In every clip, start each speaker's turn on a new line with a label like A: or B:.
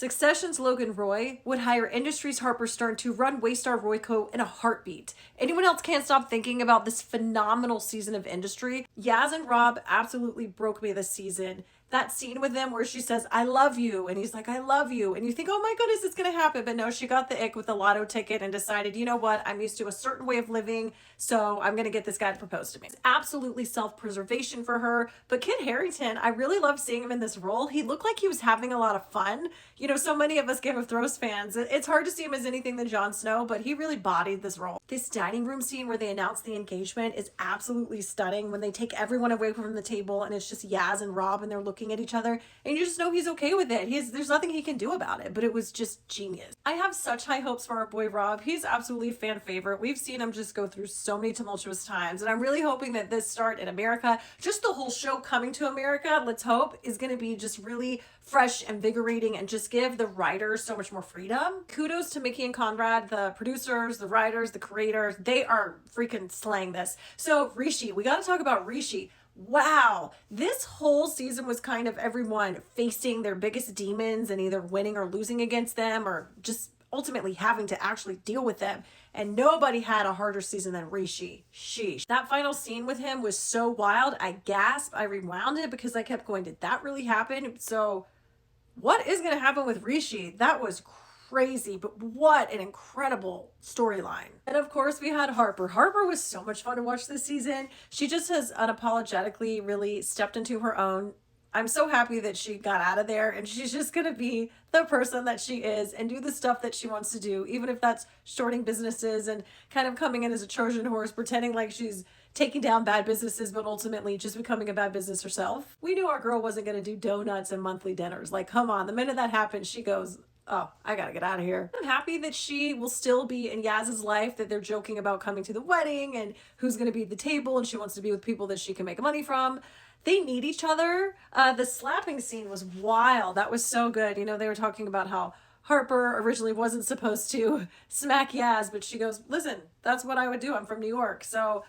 A: Succession's Logan Roy would hire Industries Harper Stern to run Waystar Royco in a heartbeat. Anyone else can't stop thinking about this phenomenal season of Industry. Yaz and Rob absolutely broke me this season. That scene with them where she says, "I love you," and he's like, "I love you," and you think, oh my goodness, it's gonna happen. But no, she got the ick with the lotto ticket and decided, you know what, I'm used to a certain way of living, so I'm gonna get this guy to propose to me. It's absolutely self-preservation for her. But Kit Harington, I really loved seeing him in this role. He looked like he was having a lot of fun. You know, so many of us Game of Thrones fans, it's hard to see him as anything than Jon Snow, but he really bodied this role. This dining room scene where they announce the engagement is absolutely stunning, when they take everyone away from the table and it's just Yaz and Rob and they're looking at each other and you just know he's okay with it. There's nothing he can do about it, but it was just genius. I have such high hopes for our boy Rob. He's absolutely a fan favorite. We've seen him just go through so many tumultuous times, and I'm really hoping that this start in America, just the whole show coming to America, let's hope, is going to be just really fresh, invigorating, and just give the writers so much more freedom. Kudos to Mickey and Conrad, the producers, the writers, the creators. They are freaking slaying this. So Rishi, we got to talk about Rishi. Wow, this whole season was kind of everyone facing their biggest demons and either winning or losing against them, or just ultimately having to actually deal with them. And nobody had a harder season than Rishi. Sheesh. That final scene with him was so wild. I gasped. I rewound it because I kept going, did that really happen? So what is going to happen with Rishi? That was crazy, but what an incredible storyline. And of course, we had Harper. Harper was so much fun to watch this season. She just has unapologetically really stepped into her own. I'm so happy that she got out of there and she's just going to be the person that she is and do the stuff that she wants to do, even if that's shorting businesses and kind of coming in as a Trojan horse, pretending like she's taking down bad businesses, but ultimately just becoming a bad business herself. We knew our girl wasn't going to do donuts and monthly dinners. Like, come on. The minute that happened, she goes, oh, I gotta get out of here. I'm happy that she will still be in Yaz's life, that they're joking about coming to the wedding and who's gonna be at the table, and she wants to be with people that she can make money from. They need each other. The slapping scene was wild. That was so good. You know, they were talking about how Harper originally wasn't supposed to smack Yaz, but she goes, listen, that's what I would do. I'm from New York. So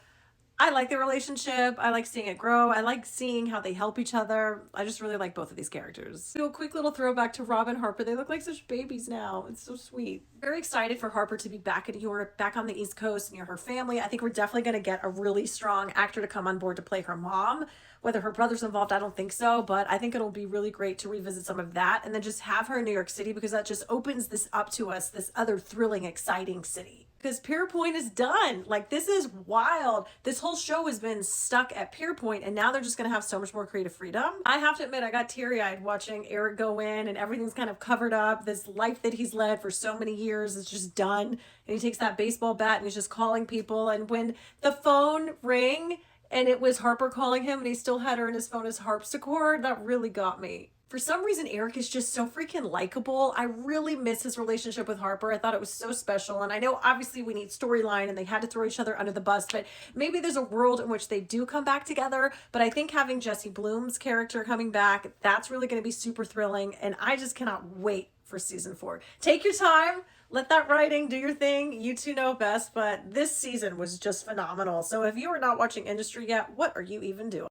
A: I like their relationship. I like seeing it grow. I like seeing how they help each other. I just really like both of these characters. Do a quick little throwback to Rob and Harper. They look like such babies now. It's so sweet. Very excited for Harper to be back in Europe, back on the East Coast near her family. I think we're definitely going to get a really strong actor to come on board to play her mom. Whether her brother's involved, I don't think so, but I think it'll be really great to revisit some of that and then just have her in New York City, because that just opens this up to us, this other thrilling, exciting city. Because Pierpoint is done. Like, this is wild. This whole show has been stuck at Pierpoint, and now they're just going to have so much more creative freedom. I have to admit, I got teary-eyed watching Eric go in, and everything's kind of covered up. This life that he's led for so many years is just done. And he takes that baseball bat and he's just calling people. And when the phone rang and it was Harper calling him and he still had her in his phone as harpsichord, that really got me. For some reason, Eric is just so freaking likable. I really miss his relationship with Harper. I thought it was so special. And I know obviously we need storyline and they had to throw each other under the bus, but maybe there's a world in which they do come back together. But I think having Jesse Bloom's character coming back, that's really going to be super thrilling. And I just cannot wait for season 4. Take your time. Let that writing do your thing. You two know best, but this season was just phenomenal. So if you are not watching Industry yet, what are you even doing?